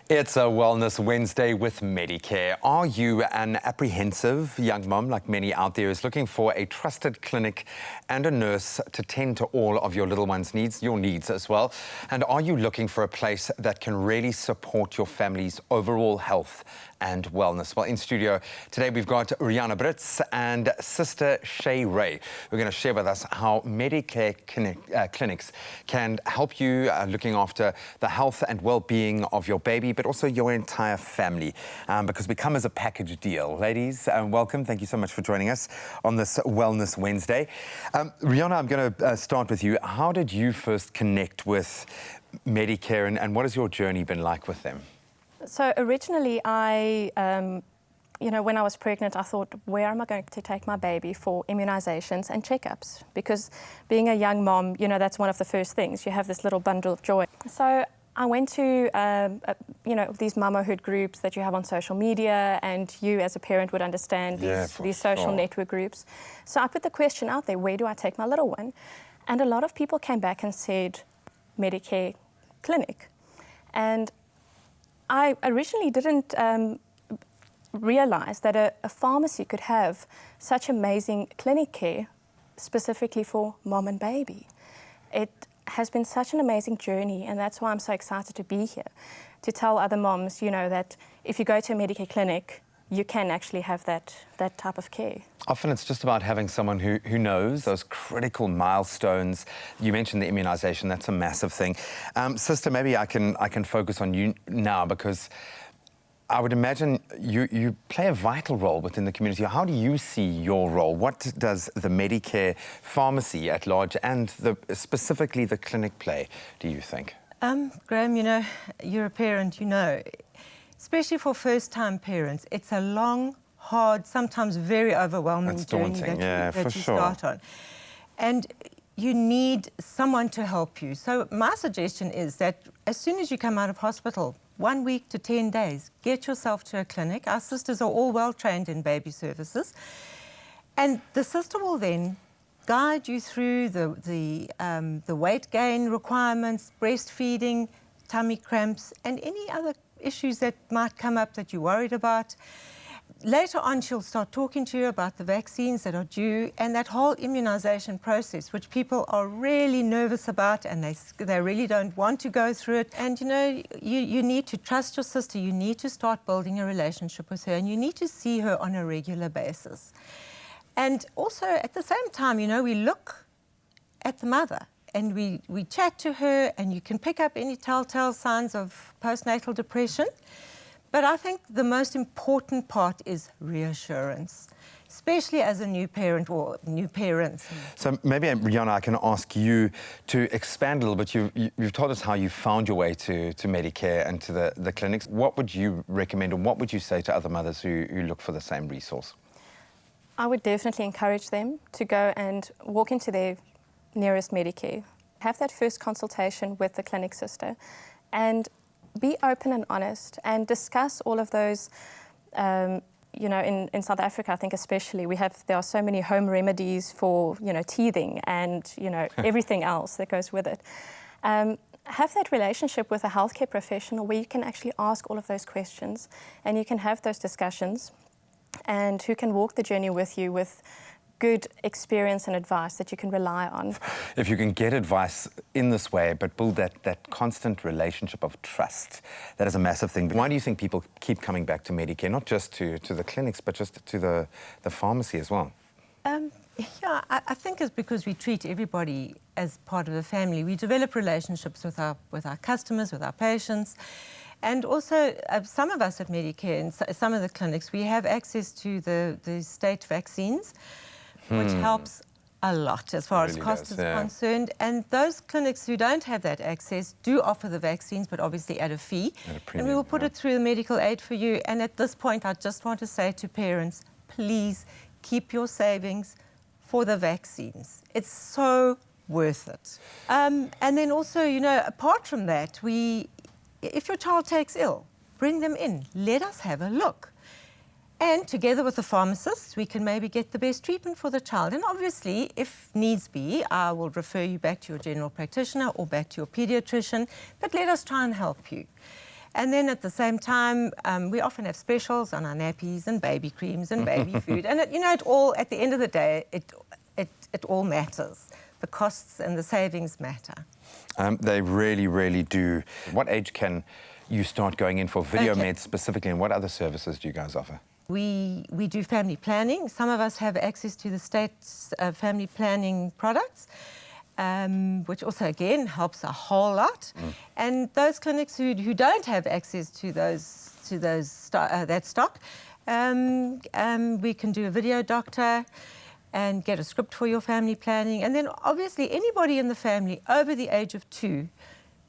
It's a Wellness Wednesday with Medicare. Are you an apprehensive young mum like many out there who's looking for a trusted clinic and a nurse to tend to all of your little one's needs, your needs as well? And are you looking for a place that can really support your family's overall health and wellness? Well, in studio today we've got Rihanna Brits and Sister Shay Ray. We're going to share with us how Medicare clinics can help you looking after the health and well-being of your baby, but also your entire family, because we come as a package deal. Ladies, welcome. Thank you so much for joining us on this Wellness Wednesday. Rihanna, I'm going to start with you. How did you first connect with Medicare, and what has your journey been like with them? So originally, when I was pregnant, I thought, where am I going to take my baby for immunizations and checkups? Because being a young mom, that's one of the first things. You have this little bundle of joy. So I went to, these mamahood groups that you have on social media, and you as a parent would understand these social network groups. So I put the question out there, where do I take my little one? And a lot of people came back and said, Medicare clinic. And I originally didn't realize that a pharmacy could have such amazing clinic care specifically for mom and baby. It has been such an amazing journey, and that's why I'm so excited to be here, to tell other moms, that if you go to a Medicare clinic, you can actually have that type of care. Often it's just about having someone who knows those critical milestones. You mentioned the immunization, that's a massive thing. Sister, maybe I can focus on you now, because I would imagine you play a vital role within the community. How do you see your role? What does the Medicare pharmacy at large and specifically the clinic play, do you think? Graeme, you're a parent, especially for first-time parents, it's a long, hard, sometimes very overwhelming journey that you start on. And you need someone to help you. So my suggestion is that as soon as you come out of hospital, 1 week to 10 days, get yourself to a clinic. Our sisters are all well trained in baby services. And the sister will then guide you through the weight gain requirements, breastfeeding, tummy cramps, and any other issues that might come up that you're worried about. Later on, she'll start talking to you about the vaccines that are due and that whole immunization process, which people are really nervous about, and they really don't want to go through it. And, you need to trust your sister. You need to start building a relationship with her, and you need to see her on a regular basis. And also, at the same time, we look at the mother and we chat to her, and you can pick up any telltale signs of postnatal depression. But I think the most important part is reassurance, especially as a new parent or new parents. So maybe, Rihanna, I can ask you to expand a little bit. You've told us how you found your way to Medicare and to the clinics. What would you recommend, and what would you say to other mothers who look for the same resource? I would definitely encourage them to go and walk into their nearest Medicare, have that first consultation with the clinic sister, and be open and honest and discuss all of those, in South Africa, I think especially, there are so many home remedies for, teething and, everything else that goes with it. Have that relationship with a healthcare professional where you can actually ask all of those questions and you can have those discussions, and who can walk the journey with you with good experience and advice that you can rely on. If you can get advice in this way, but build that constant relationship of trust, that is a massive thing. Why do you think people keep coming back to Medicare, not just to the clinics, but just to the pharmacy as well? I think it's because we treat everybody as part of the family. We develop relationships with our customers, with our patients. And also, some of us at Medicare, and some of the clinics, we have access to the state vaccines, which helps a lot as far as cost is concerned. And those clinics who don't have that access do offer the vaccines, but obviously at a fee. And we will put it through the medical aid for you. And at this point, I just want to say to parents, please keep your savings for the vaccines. It's so worth it. And then also, apart from that, if your child takes ill, bring them in. Let us have a look. And together with the pharmacists, we can maybe get the best treatment for the child. And obviously, if needs be, I will refer you back to your general practitioner or back to your pediatrician. But let us try and help you. And then at the same time, we often have specials on our nappies and baby creams and baby food. And, it all, at the end of the day, it all matters. The costs and the savings matter. They really, really do. What age can you start going in for video meds specifically, and what other services do you guys offer? We do family planning. Some of us have access to the state's family planning products, which also, again, helps a whole lot. And those clinics who don't have access to that stock, we can do a video doctor and get a script for your family planning. And then, obviously, anybody in the family over the age of 2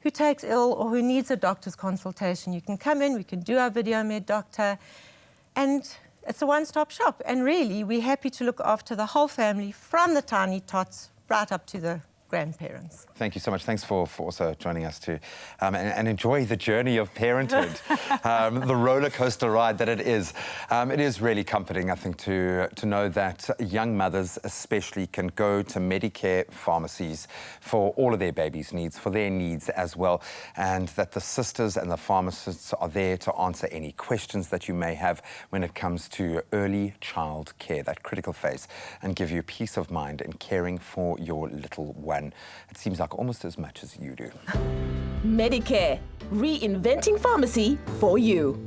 who takes ill or who needs a doctor's consultation, you can come in, we can do our video med doctor, and it's a one-stop shop. And really, we're happy to look after the whole family, from the tiny tots right up to the grandparents. Thank you so much. Thanks for also joining us too. And enjoy the journey of parenthood, the roller coaster ride that it is. It is really comforting, I think, to know that young mothers especially can go to Medicare pharmacies for all of their babies' needs, for their needs as well, and that the sisters and the pharmacists are there to answer any questions that you may have when it comes to early child care, that critical phase, and give you peace of mind in caring for your little one. It seems like almost as much as you do. Medicare, reinventing pharmacy for you.